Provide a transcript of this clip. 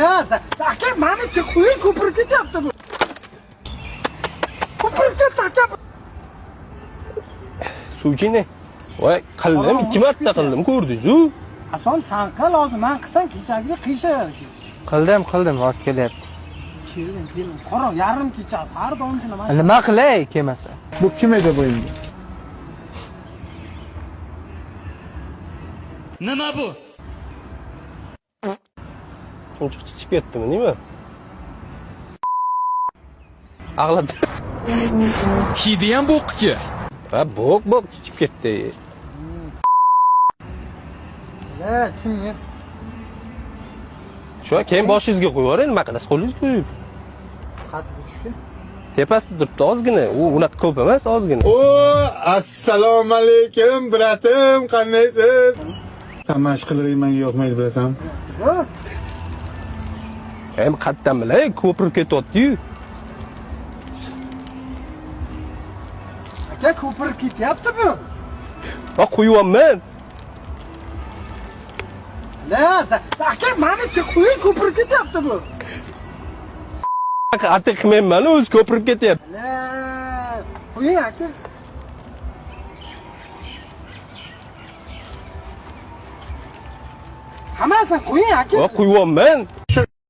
aka maniki qo'ying, ko'pirib ketyapti bu. Ko'pirib ketdi. Suvchini. Voy, qildim, 2 marta qildim, ko'rdingiz-ku. Asom san qil, hozir men qilsam kechagi qiyshayarkan. Qildim, hozir kelyapti. Keling. Qaro, yarim kechasi har doim shunaqa. Nima qilay, kelmasa? Bu kim edi bu endi? Nima bu? Chunchuq chichib ketdimi, nima? Ag'ladi. Hidi ham bo'qki. Ha, bo'q chichib ketdi. Chinni. Shu keyin boshingizga qo'yib yuboring, nima qilasiz? Qo'lingizga qo'yib. Qattiq tushdi. Tepasida turibdi, ozgina. U unaqa ko'p emas, ozgina. O, assalomu alaykum, bratim, qandaysiz? Tamash qilib menga yoqmaydi, bilasan? Hem qatdan bilay, ko'pirib ketyapti-yu. Aka ko'pirib ketyapti bu. Ha, qo'yyapman. Aka maniki qo'ying, ko'pirib ketyapti bu. Atiq qilmayman, o'zi ko'pirib ketyapti. Qo'ying aka. Hammasini qo'ying aka. Ha, qo'yyapman.